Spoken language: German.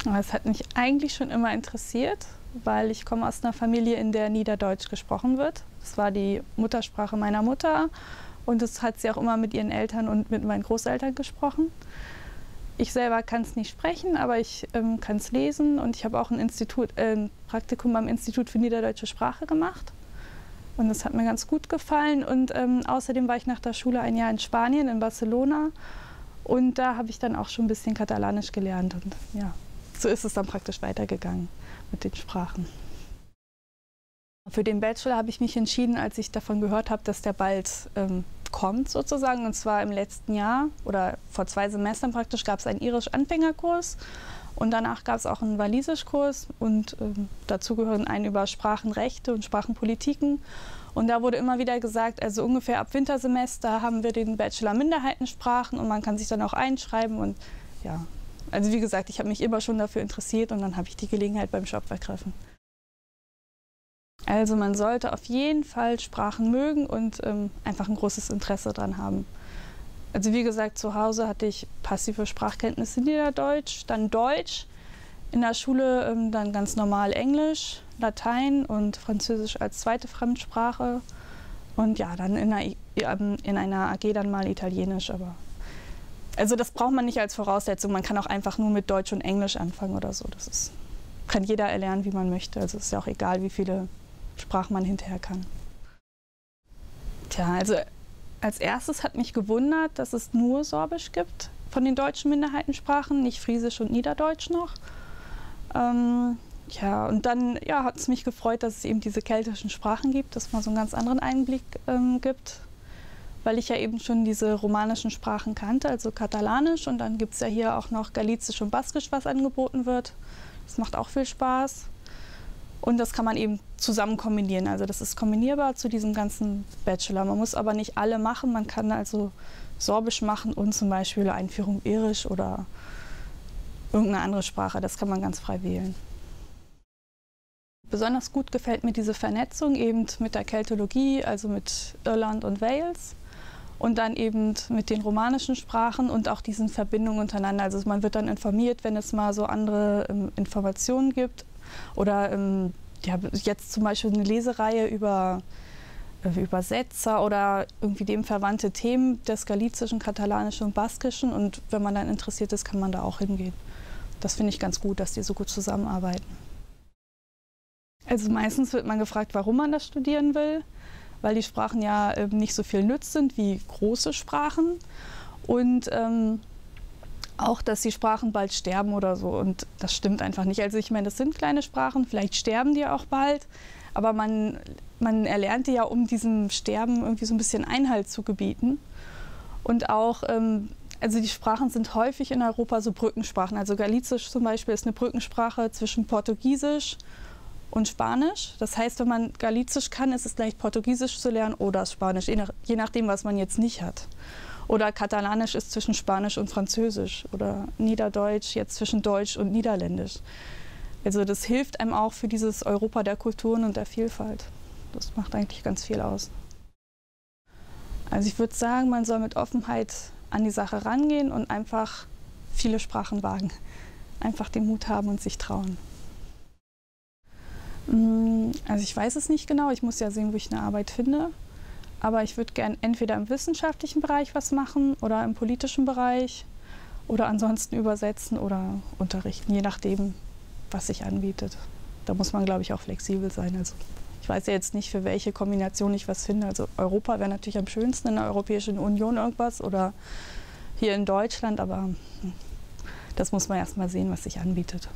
Es hat mich eigentlich schon immer interessiert, weil ich komme aus einer Familie, in der Niederdeutsch gesprochen wird. Das war die Muttersprache meiner Mutter und das hat sie auch immer mit ihren Eltern und mit meinen Großeltern gesprochen. Ich selber kann es nicht sprechen, aber ich kann es lesen und ich habe auch ein Praktikum am Institut für Niederdeutsche Sprache gemacht. Und das hat mir ganz gut gefallen und außerdem war ich nach der Schule ein Jahr in Spanien, in Barcelona. Und da habe ich dann auch schon ein bisschen Katalanisch gelernt und ja, so ist es dann praktisch weitergegangen mit den Sprachen. Für den Bachelor habe ich mich entschieden, als ich davon gehört habe, dass der bald kommt sozusagen. Und zwar im letzten Jahr oder vor 2 Semestern praktisch gab es einen Irisch-Anfängerkurs und danach gab es auch einen Walisischkurs und dazu gehören einen über Sprachenrechte und Sprachenpolitiken. Und da wurde immer wieder gesagt, also ungefähr ab Wintersemester haben wir den Bachelor Minderheitensprachen und man kann sich dann auch einschreiben. Und ja, also wie gesagt, ich habe mich immer schon dafür interessiert und dann habe ich die Gelegenheit beim Job ergriffen. Also man sollte auf jeden Fall Sprachen mögen und einfach ein großes Interesse daran haben. Also wie gesagt, zu Hause hatte ich passive Sprachkenntnisse Niederdeutsch, dann Deutsch, in der Schule dann ganz normal Englisch, Latein und Französisch als zweite Fremdsprache und ja, dann in einer AG dann mal Italienisch. Aber also das braucht man nicht als Voraussetzung, man kann auch einfach nur mit Deutsch und Englisch anfangen oder so. Das kann jeder erlernen, wie man möchte. Also es ist ja auch egal, wie viele Sprachen man hinterher kann. Tja, also als erstes hat mich gewundert, dass es nur Sorbisch gibt von den deutschen Minderheitensprachen, nicht Friesisch und Niederdeutsch noch. Ja, und dann ja, hat es mich gefreut, dass es eben diese keltischen Sprachen gibt, dass man so einen ganz anderen Einblick gibt, weil ich ja eben schon diese romanischen Sprachen kannte, also Katalanisch und dann gibt es ja hier auch noch Galizisch und Baskisch, was angeboten wird. Das macht auch viel Spaß. Und das kann man eben zusammen kombinieren. Also das ist kombinierbar zu diesem ganzen Bachelor. Man muss aber nicht alle machen. Man kann also Sorbisch machen und zum Beispiel Einführung Irisch oder irgendeine andere Sprache. Das kann man ganz frei wählen. Besonders gut gefällt mir diese Vernetzung eben mit der Keltologie, also mit Irland und Wales. Und dann eben mit den romanischen Sprachen und auch diesen Verbindungen untereinander. Also man wird dann informiert, wenn es mal so andere Informationen gibt. Oder ja, jetzt zum Beispiel eine Lesereihe über Übersetzer oder irgendwie dem verwandte Themen des Galizischen, Katalanischen und Baskischen. Und wenn man dann interessiert ist, kann man da auch hingehen. Das finde ich ganz gut, dass die so gut zusammenarbeiten. Also meistens wird man gefragt, warum man das studieren will, weil die Sprachen ja nicht so viel nütz sind wie große Sprachen. Und auch, dass die Sprachen bald sterben oder so. Und das stimmt einfach nicht. Also ich meine, das sind kleine Sprachen, vielleicht sterben die auch bald. Aber man erlernt die ja, um diesem Sterben irgendwie so ein bisschen Einhalt zu gebieten. Und auch, also die Sprachen sind häufig in Europa so Brückensprachen. Also Galizisch zum Beispiel ist eine Brückensprache zwischen Portugiesisch und Spanisch. Das heißt, wenn man Galizisch kann, ist es leicht, Portugiesisch zu lernen oder Spanisch, je nachdem, was man jetzt nicht hat. Oder Katalanisch ist zwischen Spanisch und Französisch oder Niederdeutsch jetzt zwischen Deutsch und Niederländisch. Also das hilft einem auch für dieses Europa der Kulturen und der Vielfalt. Das macht eigentlich ganz viel aus. Also ich würde sagen, man soll mit Offenheit an die Sache rangehen und einfach viele Sprachen wagen. Einfach den Mut haben und sich trauen. Also ich weiß es nicht genau, ich muss ja sehen, wo ich eine Arbeit finde. Aber ich würde gern entweder im wissenschaftlichen Bereich was machen oder im politischen Bereich oder ansonsten übersetzen oder unterrichten, je nachdem, was sich anbietet. Da muss man, glaube ich, auch flexibel sein. Also ich weiß ja jetzt nicht, für welche Kombination ich was finde. Also Europa wäre natürlich am schönsten, in der Europäischen Union irgendwas oder hier in Deutschland, aber das muss man erst mal sehen, was sich anbietet.